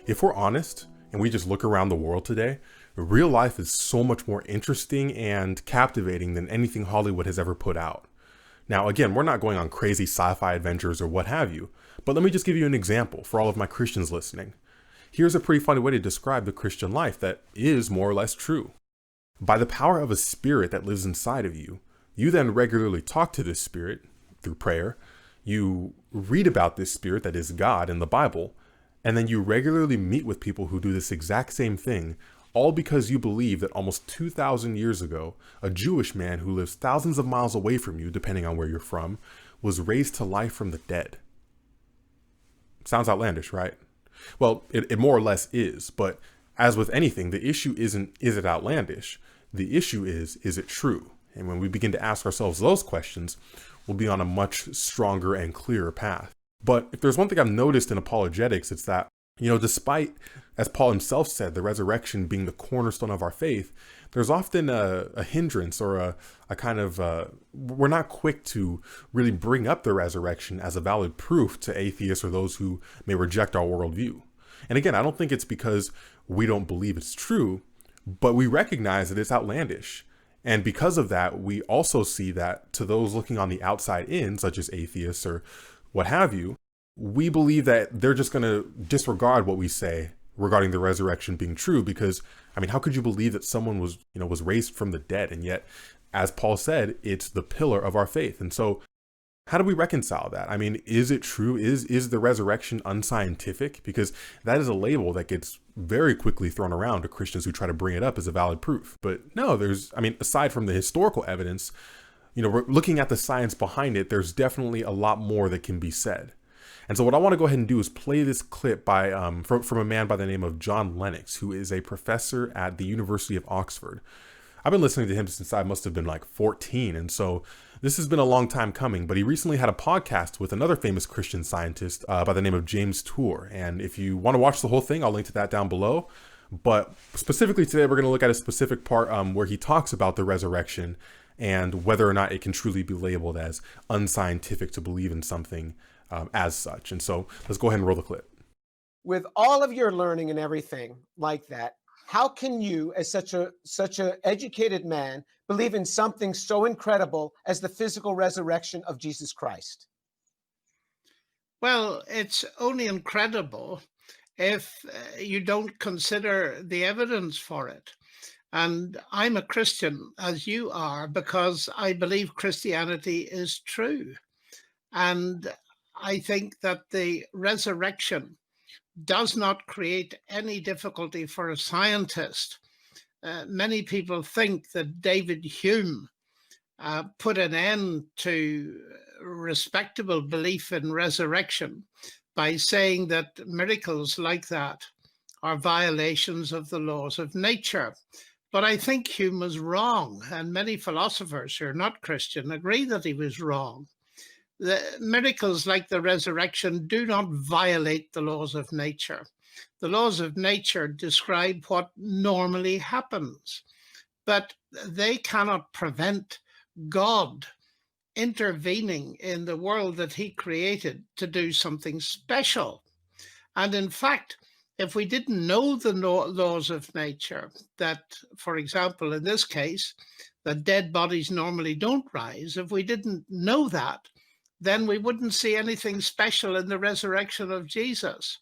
If we're honest and we just look around the world today, real life is so much more interesting and captivating than anything Hollywood has ever put out. Now, again, we're not going on crazy sci-fi adventures or what have you, but let me just give you an example for all of my Christians listening. Here's a pretty funny way to describe the Christian life that is more or less true. By the power of a spirit that lives inside of you, you then regularly talk to this spirit through prayer. You read about this spirit that is God in the Bible, and then you regularly meet with people who do this exact same thing, all because you believe that almost 2,000 years ago, a Jewish man who lives thousands of miles away from you, depending on where you're from, was raised to life from the dead. Sounds outlandish, right? Well, it more or less is, but as with anything, the issue isn't, is it outlandish? The issue is it true? And when we begin to ask ourselves those questions, we'll be on a much stronger and clearer path. But if there's one thing I've noticed in apologetics, it's that, despite, as Paul himself said, the resurrection being the cornerstone of our faith, there's often a hindrance or a kind of, we're not quick to really bring up the resurrection as a valid proof to atheists or those who may reject our worldview. And again, I don't think it's because we don't believe it's true, but we recognize that it's outlandish. And because of that, we also see that to those looking on the outside in, such as atheists or what have you, we believe that they're just going to disregard what we say regarding the resurrection being true, because, how could you believe that someone was raised from the dead? And yet, as Paul said, it's the pillar of our faith. And so how do we reconcile that? Is it true? Is the resurrection unscientific? Because that is a label that gets very quickly thrown around to Christians who try to bring it up as a valid proof. But no, aside from the historical evidence, we're looking at the science behind it, there's definitely a lot more that can be said. And so what I want to go ahead and do is play this clip by from a man by the name of John Lennox, who is a professor at the University of Oxford. I've been listening to him since I must have been like 14. And so this has been a long time coming, but he recently had a podcast with another famous Christian scientist by the name of James Tour. And if you want to watch the whole thing, I'll link to that down below. But specifically today, we're going to look at a specific part where he talks about the resurrection and whether or not it can truly be labeled as unscientific to believe in something as such. And so let's go ahead and roll the clip. With all of your learning and everything like that, how can you, as such a educated man, believe in something so incredible as the physical resurrection of Jesus Christ? Well, it's only incredible if you don't consider the evidence for it. And I'm a Christian, as you are, because I believe Christianity is true. And I think that the resurrection does not create any difficulty for a scientist. Many people think that David Hume put an end to respectable belief in resurrection by saying that miracles like that are violations of the laws of nature. But I think Hume was wrong, and many philosophers who are not Christian agree that he was wrong. The miracles like the resurrection do not violate the laws of nature. The laws of nature describe what normally happens, but they cannot prevent God intervening in the world that he created to do something special. And in fact, if we didn't know the laws of nature, that, for example, in this case, that dead bodies normally don't rise, if we didn't know that, then we wouldn't see anything special in the resurrection of Jesus.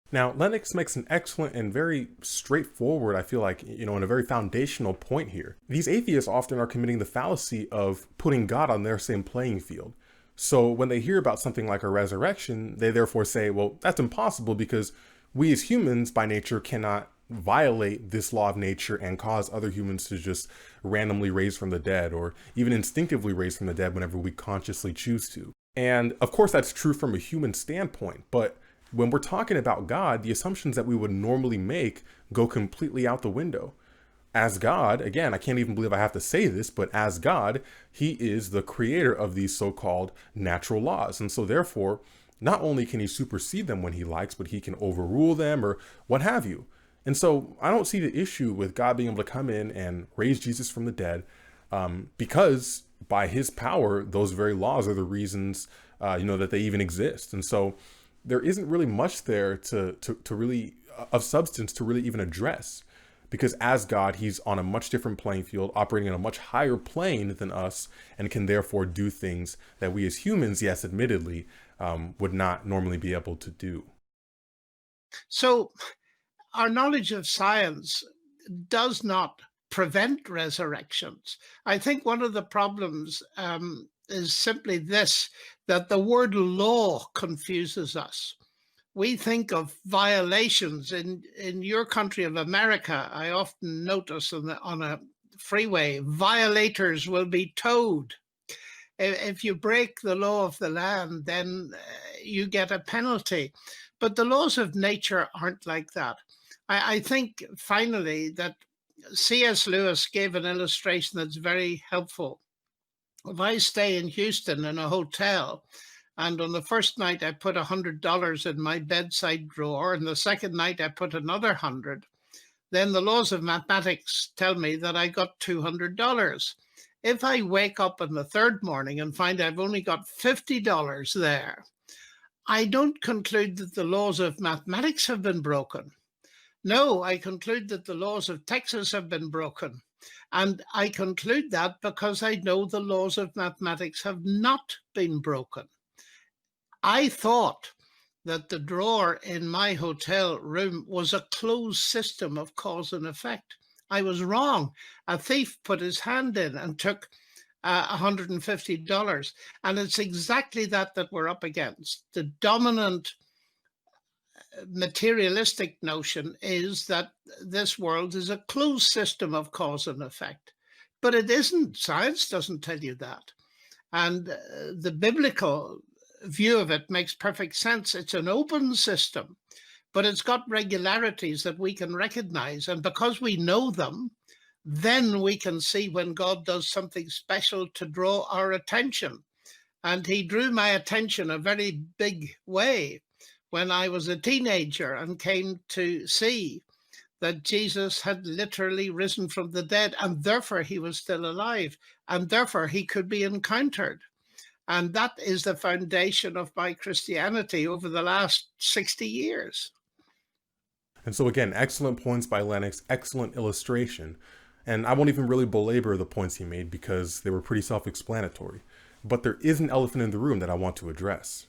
Now, Lennox makes an excellent and very straightforward, I feel like, and a very foundational point here. These atheists often are committing the fallacy of putting God on their same playing field. So when they hear about something like a resurrection, they therefore say, well, that's impossible because we as humans by nature cannot violate this law of nature and cause other humans to just randomly raise from the dead or even instinctively raise from the dead whenever we consciously choose to. And of course, that's true from a human standpoint. But when we're talking about God, the assumptions that we would normally make go completely out the window. As God, again, I can't even believe I have to say this, but as God, he is the creator of these so-called natural laws. And so therefore, not only can he supersede them when he likes, but he can overrule them or what have you. And so I don't see the issue with God being able to come in and raise Jesus from the dead because by his power, those very laws are the reasons, that they even exist. And so there isn't really much there to really of substance to really even address. Because as God, he's on a much different playing field, operating on a much higher plane than us, and can therefore do things that we as humans, yes, admittedly, would not normally be able to do. So our knowledge of science does not prevent resurrections. I think one of the problems is simply this, that the word law confuses us. We think of violations in your country of America. I often notice on a freeway, violators will be towed. If you break the law of the land, then you get a penalty. But the laws of nature aren't like that. I think finally that C.S. Lewis gave an illustration that's very helpful. If I stay in Houston in a hotel, and on the first night I put $100 in my bedside drawer, and the second night I put another 100, then the laws of mathematics tell me that I got $200. If I wake up on the third morning and find I've only got $50 there, I don't conclude that the laws of mathematics have been broken. No, I conclude that the laws of Texas have been broken. And I conclude that because I know the laws of mathematics have not been broken. I thought that the drawer in my hotel room was a closed system of cause and effect. I was wrong. A thief put his hand in and took $150. And it's exactly that we're up against. The dominant materialistic notion is that this world is a closed system of cause and effect. But it isn't. Science doesn't tell you that. And the biblical view of it makes perfect sense. It's an open system, but it's got regularities that we can recognize. And because we know them, then we can see when God does something special to draw our attention. And he drew my attention a very big way when I was a teenager and came to see that Jesus had literally risen from the dead, and therefore he was still alive, and therefore he could be encountered. And that is the foundation of my Christianity over the last 60 years. And so again, excellent points by Lennox, excellent illustration. And I won't even really belabor the points he made because they were pretty self-explanatory. But there is an elephant in the room that I want to address.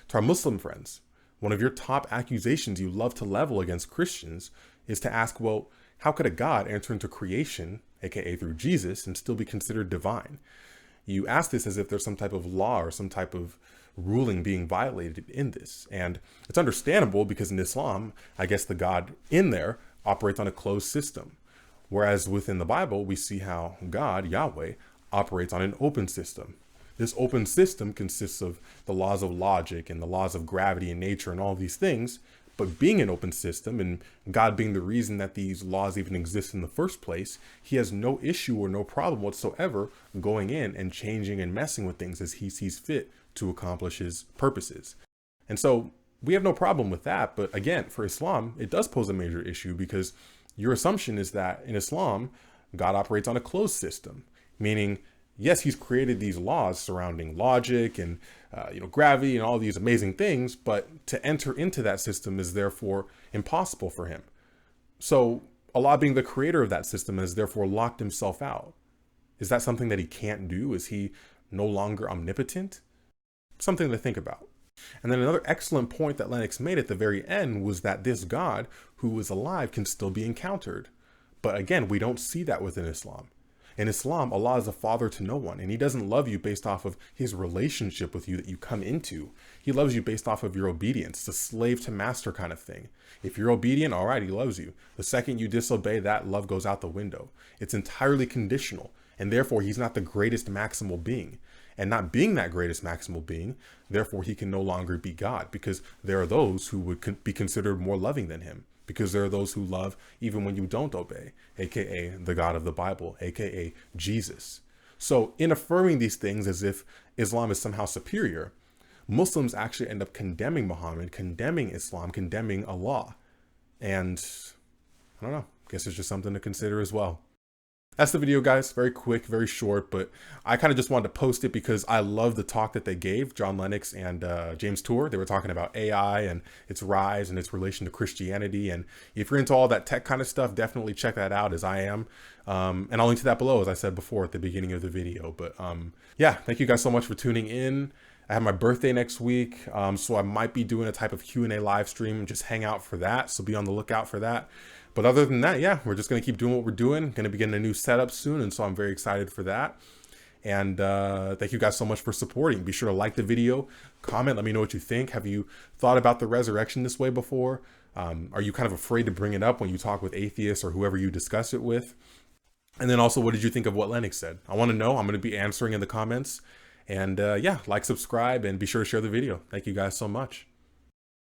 To our Muslim friends, one of your top accusations you love to level against Christians is to ask, well, how could a God enter into creation, aka through Jesus, and still be considered divine? You ask this as if there's some type of law or some type of ruling being violated in this. And it's understandable because in Islam, I guess the God in there operates on a closed system. Whereas within the Bible, we see how God, Yahweh, operates on an open system. This open system consists of the laws of logic and the laws of gravity and nature and all these things. But being an open system and God being the reason that these laws even exist in the first place, he has no issue or no problem whatsoever going in and changing and messing with things as he sees fit to accomplish his purposes. And so we have no problem with that. But again, for Islam, it does pose a major issue because your assumption is that in Islam, God operates on a closed system, meaning, yes, he's created these laws surrounding logic and gravity and all these amazing things, but to enter into that system is therefore impossible for him. So Allah being the creator of that system has therefore locked himself out. Is that something that he can't do? Is he no longer omnipotent? Something to think about. And then another excellent point that Lennox made at the very end was that this God who is alive can still be encountered. But again, we don't see that within Islam. In Islam, Allah is a father to no one, and he doesn't love you based off of his relationship with you that you come into. He loves you based off of your obedience. It's a slave to master kind of thing. If you're obedient, all right, he loves you. The second you disobey, that love goes out the window. It's entirely conditional, and therefore he's not the greatest maximal being. And not being that greatest maximal being, therefore he can no longer be God, because there are those who would be considered more loving than him. Because there are those who love even when you don't obey, aka the God of the Bible, aka Jesus. So in affirming these things as if Islam is somehow superior, Muslims actually end up condemning Muhammad, condemning Islam, condemning Allah. And I don't know, I guess it's just something to consider as well. That's the video, guys. Very quick, very short, but I kind of just wanted to post it because I love the talk that they gave, John Lennox and James Tour. They were talking about AI and its rise and its relation to Christianity. And if you're into all that tech kind of stuff, definitely check that out, as I am. And I'll link to that below, as I said before at the beginning of the video. But yeah, thank you guys so much for tuning in. I have my birthday next week, so I might be doing a type of Q&A live stream, just hang out for that. So be on the lookout for that. But other than that, yeah, we're just going to keep doing what we're doing. Going to be getting a new setup soon, and so I'm very excited for that. And thank you guys so much for supporting. Be sure to like the video, comment, let me know what you think. Have you thought about the resurrection this way before? Are you kind of afraid to bring it up when you talk with atheists or whoever you discuss it with? And then also, what did you think of what Lennox said? I want to know. I'm going to be answering in the comments. And yeah, like, subscribe, and be sure to share the video. Thank you guys so much.